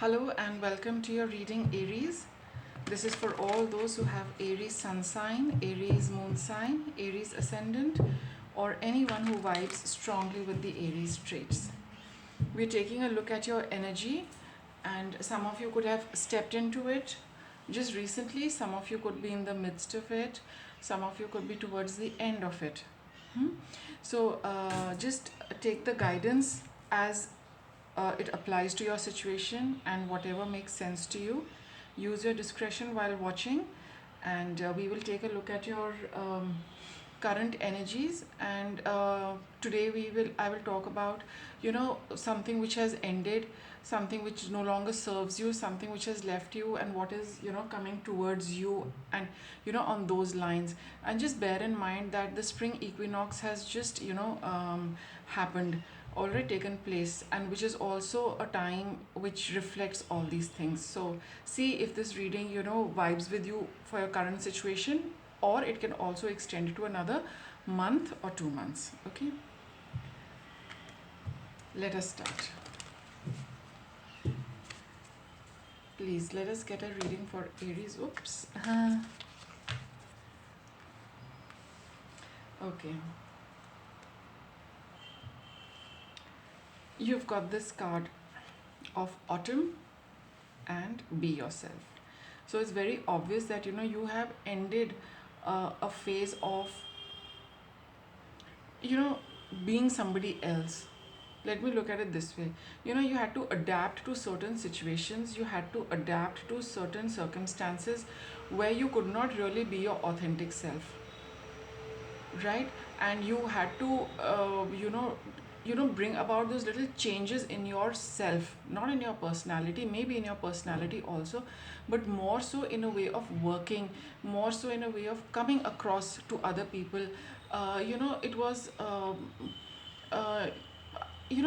Hello and welcome to your reading Aries. This is for all those who have Aries sun sign, Aries moon sign, Aries ascendant, or anyone who vibes strongly with the Aries traits. We're taking a look at your energy, and some of you could have stepped into it just recently, some of you could be in the midst of it, some of you could be towards the end of it. So just take the guidance as it applies to your situation and whatever makes sense to you. Use your discretion while watching, and we will take a look at your current energies. And today I will talk about something which has ended, something which no longer serves you, something which has left you, and what is coming towards you, and on those lines. And just bear in mind that the spring equinox has just happened, already taken place, and which is also a time which reflects all these things. So see if this reading vibes with you for your current situation, or it can also extend to another month or 2 months. Okay, let us start. Please let us get a reading for Aries. Oops. Okay, you've got this card of autumn and be yourself. So it's very obvious that you have ended a phase of being somebody else. Let me look at it this way. You had to adapt to certain situations, you had to adapt to certain circumstances where you could not really be your authentic self, right? And you had to bring about those little changes in yourself, not in your personality, maybe in your personality also, but more so in a way of working, more so in a way of coming across to other people. It was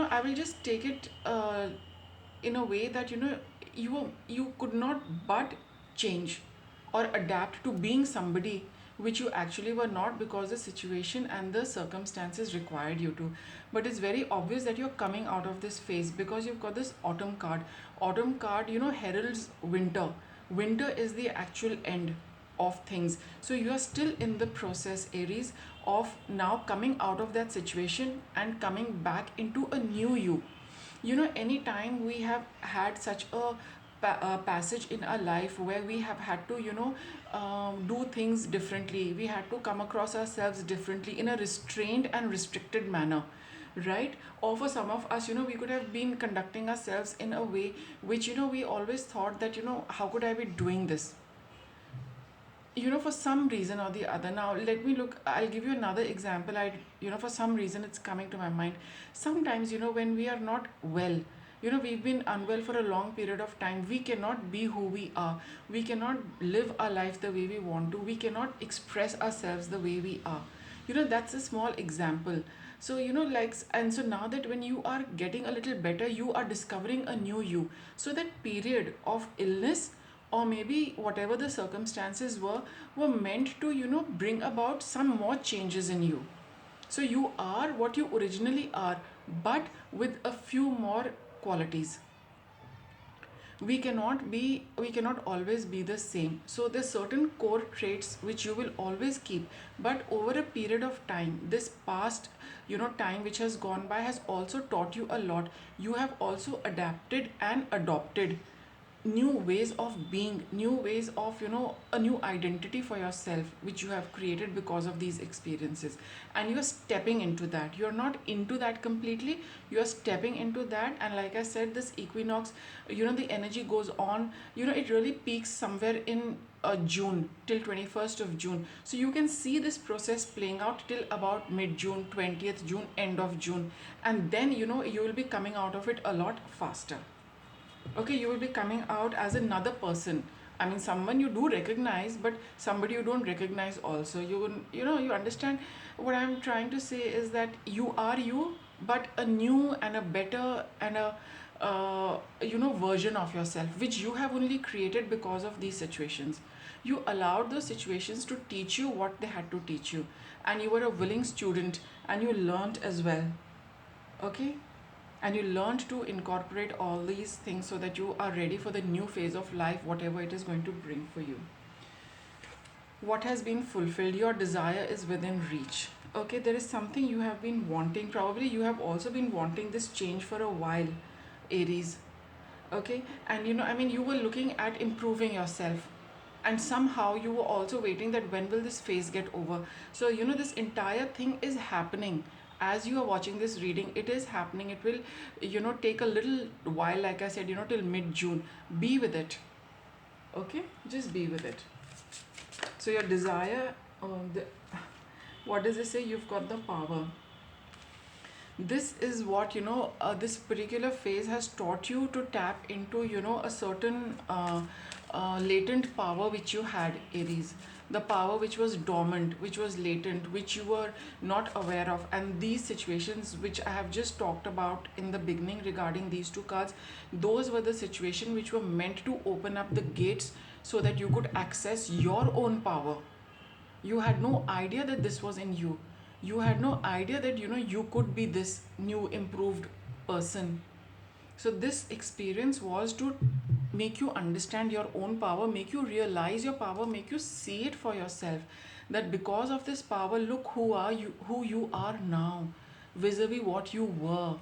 I will just take it in a way that you could not but change or adapt to being somebody which you actually were not, because the situation and the circumstances required you to. But it's very obvious that you're coming out of this phase, because you've got this autumn card. Autumn card heralds winter. Winter is the actual end of things. So you are still in the process, Aries, of now coming out of that situation and coming back into a new you. Anytime we have had such a passage in our life where we have had to do things differently, we had to come across ourselves differently in a restrained and restricted manner, right? Or for some of us, we could have been conducting ourselves in a way which we always thought that how could I be doing this, for some reason or the other. Now let me look, I'll give you another example. For some reason it's coming to my mind. Sometimes when we are not well, we've been unwell for a long period of time, we cannot be who we are, we cannot live our life the way we want to, we cannot express ourselves the way we are. That's a small example. So and so now that when you are getting a little better, you are discovering a new you. So that period of illness, or maybe whatever the circumstances were meant to bring about some more changes in you. So you are what you originally are, but with a few more qualities. We cannot always be the same. So there's certain core traits which you will always keep, but over a period of time, this past time which has gone by has also taught you a lot. You have also adapted and adopted new ways of being, new ways of a new identity for yourself which you have created because of these experiences. And you're stepping into that, you're not into that completely, you're stepping into that. And like I said, this equinox, the energy goes on, it really peaks somewhere in June, till 21st of June. So you can see this process playing out till about mid-June, 20th June, end of June. And then you will be coming out of it a lot faster. Okay, you will be coming out as another person. I mean, someone you do recognize, but somebody you don't recognize also. You understand what I'm trying to say is that you are you, but a new and a better and a version of yourself which you have only created because of these situations. You allowed those situations to teach you what they had to teach you, and you were a willing student and you learned as well. Okay, and you learned to incorporate all these things so that you are ready for the new phase of life, whatever it is going to bring for you. What has been fulfilled? Your desire is within reach. Okay, there is something you have been wanting. Probably you have also been wanting this change for a while, Aries. Okay, and you were looking at improving yourself, and somehow you were also waiting that when will this phase get over. So this entire thing is happening as you are watching this reading. It is happening. It will take a little while, like I said, till mid-June. Be with it. Okay, just be with it. So your desire, the, what does it say? You've got the power. This is what this particular phase has taught you to tap into a certain latent power which you had, Aries. The power which was dormant, which was latent, which you were not aware of. And these situations which I have just talked about in the beginning regarding these two cards, those were the situations which were meant to open up the gates so that you could access your own power. You had no idea that this was in you. You had no idea that you could be this new improved person. So this experience was to make you understand your own power, make you realize your power, make you see it for yourself, that because of this power, look who you are now, vis-a-vis what you were.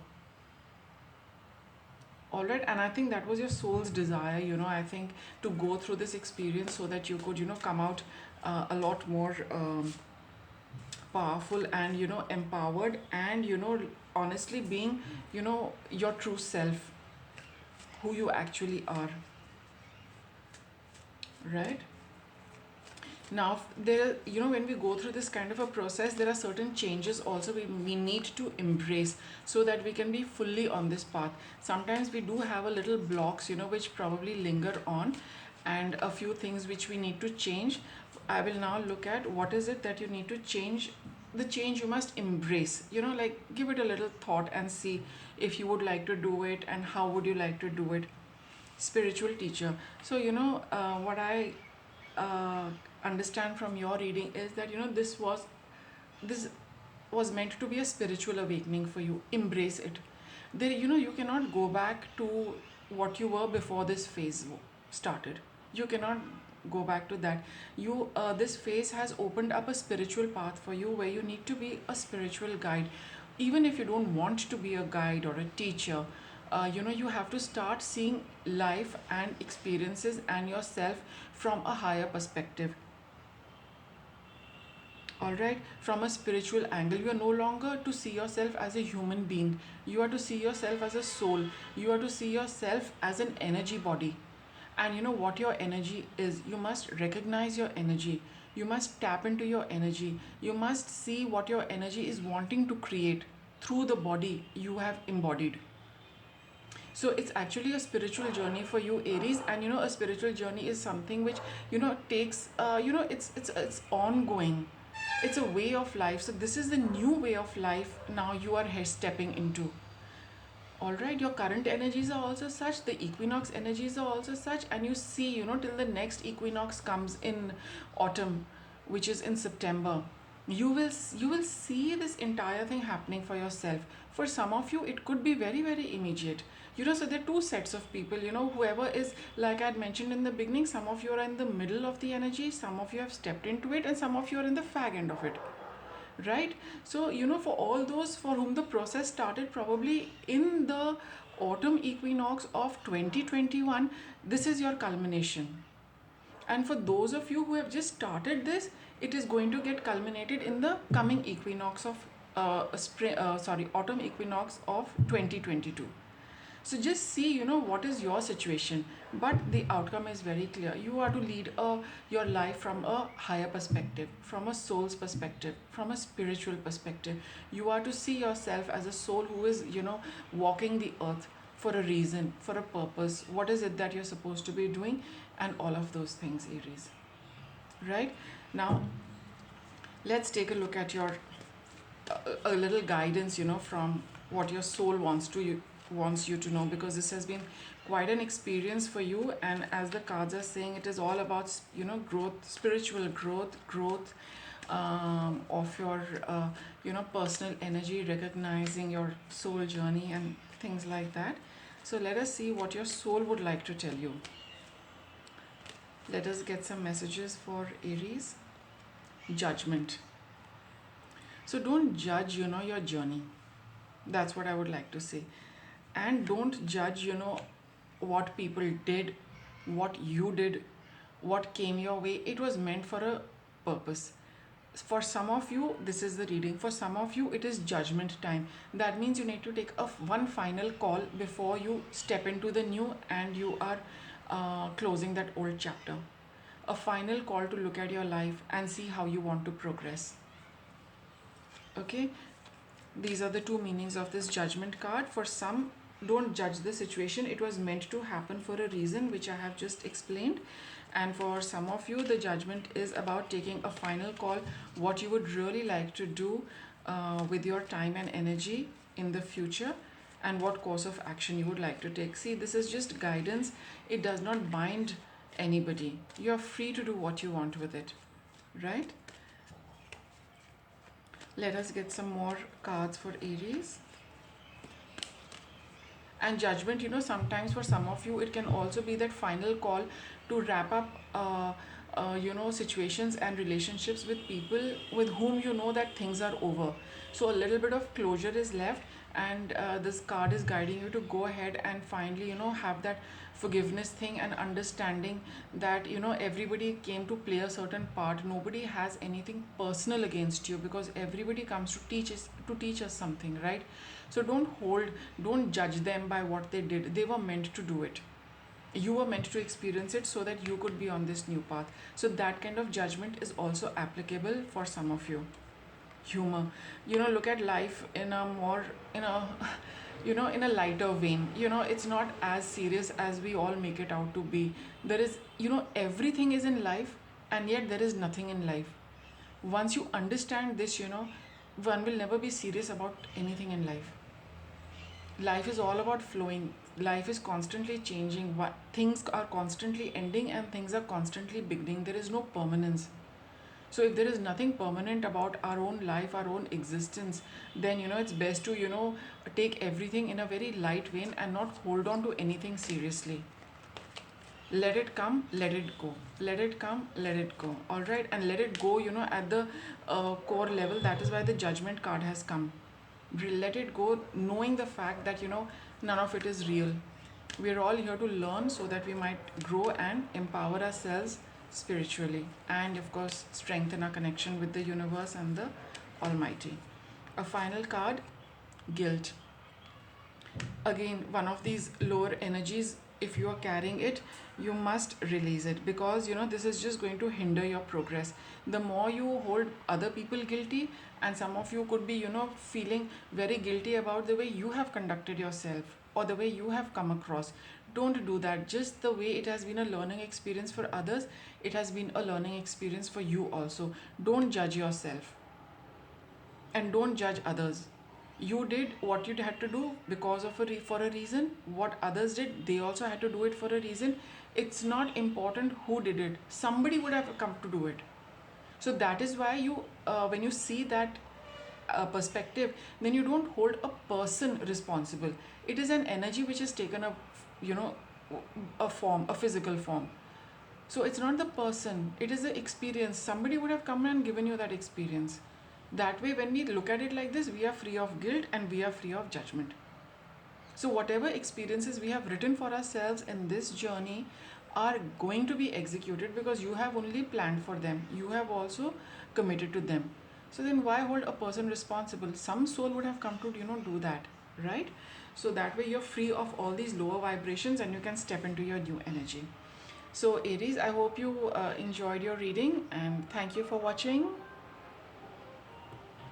All right, and I think that was your soul's desire, I think, to go through this experience so that you could come out a lot more powerful and empowered, and honestly being your true self, who you actually are. Right now, there when we go through this kind of a process, there are certain changes also we need to embrace so that we can be fully on this path. Sometimes we do have a little blocks which probably linger on, and a few things which we need to change. I will now look at what is it that you need to change. The change you must embrace, like give it a little thought and see if you would like to do it and how would you like to do it. Spiritual teacher. So what I uh, understand from your reading is that this was meant to be a spiritual awakening for you. Embrace it. There, you cannot go back to what you were before this phase started. You cannot go back to that. This phase has opened up a spiritual path for you where you need to be a spiritual guide. Even if you don't want to be a guide or a teacher, you have to start seeing life and experiences and yourself from a higher perspective. All right, from a spiritual angle. You are no longer to see yourself as a human being. You are to see yourself as a soul. You are to see yourself as an energy body. And what your energy is. You must recognize your energy. You must tap into your energy. You must see what your energy is wanting to create through the body you have embodied. So it's actually a spiritual journey for you, Aries. And a spiritual journey is something which takes it's ongoing. It's a way of life. So this is the new way of life now you are stepping into. All right, your current energies are also such, the equinox energies are also such, and you see till the next equinox comes in autumn, which is in September. You will see this entire thing happening for yourself. For some of you it could be very, very immediate. So there are two sets of people. Whoever is, like I had mentioned in the beginning, some of you are in the middle of the energy, some of you have stepped into it, and some of you are in the fag end of it. Right. So for all those for whom the process started probably in the autumn equinox of 2021, this is your culmination. And for those of you who have just started this, it is going to get culminated in the coming equinox of autumn equinox of 2022. So just see what is your situation, but the outcome is very clear. You are to lead your life from a higher perspective, from a soul's perspective, from a spiritual perspective. You are to see yourself as a soul who is walking the earth for a reason, for a purpose. What is it that you're supposed to be doing, and all of those things, Aries. Right now, let's take a look at your a little guidance from what your soul wants you to know, because this has been quite an experience for you. And as the cards are saying, it is all about growth, spiritual growth of your personal energy, recognizing your soul journey and things like that. So let us see what your soul would like to tell you. Let us get some messages for Aries. Judgment. So don't judge, your journey. That's what I would like to say. And don't judge, what people did, what you did, what came your way. It was meant for a purpose. For some of you, this is the reading. For some of you, it is judgment time. That means you need to take one final call before you step into the new and you are closing that old chapter. A final call to look at your life and see how you want to progress. Okay, these are the two meanings of this judgment card. For some, don't judge the situation. It was meant to happen for a reason, which I have just explained. And for some of you, the judgment is about taking a final call, what you would really like to do with your time and energy in the future, and what course of action you would like to take. See, this is just guidance. It does not bind anybody. You are free to do what you want with it, right? Let us get some more cards for Aries. And judgment, sometimes for some of you, it can also be that final call to wrap up, situations and relationships with people with whom you know that things are over. So a little bit of closure is left, and this card is guiding you to go ahead and finally, have that forgiveness thing and understanding that, everybody came to play a certain part. Nobody has anything personal against you, because everybody comes to teach us something, right? So don't judge them by what they did. They were meant to do it. You were meant to experience it so that you could be on this new path. So that kind of judgment is also applicable for some of you. Humor. Look at life in a more, in a lighter vein. It's not as serious as we all make it out to be. There is, everything is in life, and yet there is nothing in life. Once you understand this, one will never be serious about anything in life. Life is all about flowing. Life is constantly changing. Things are constantly ending and things are constantly beginning. There is no permanence. So if there is nothing permanent about our own life, our own existence, then it's best to take everything in a very light vein and not hold on to anything seriously. Let it come, let it go. Let it come, let it go. All right, and let it go. At the core level. That is why the judgment card has come. Let it go, knowing the fact that none of it is real. We are all here to learn so that we might grow and empower ourselves spiritually, and of course strengthen our connection with the universe and the Almighty. A final card, guilt. Again, one of these lower energies. If you are carrying it, you must release it, because this is just going to hinder your progress. The more you hold other people guilty, and some of you could be feeling very guilty about the way you have conducted yourself or the way you have come across. Don't do that. Just the way it has been a learning experience for others, it has been a learning experience for you also. Don't judge yourself, and don't judge others. You did what you had to do because of for a reason. What others did, they also had to do it for a reason. It's not important who did it. Somebody would have come to do it. So that is why when you see that perspective, then you don't hold a person responsible. It is an energy which has taken a form, a physical form. So it's not the person, it is the experience. Somebody would have come and given you that experience. That way, when we look at it like this, we are free of guilt and we are free of judgment. So whatever experiences we have written for ourselves in this journey are going to be executed, because you have only planned for them. You have also committed to them. So then why hold a person responsible? Some soul would have come to do that, right? So that way you're free of all these lower vibrations and you can step into your new energy. So Aries, I hope you enjoyed your reading, and thank you for watching.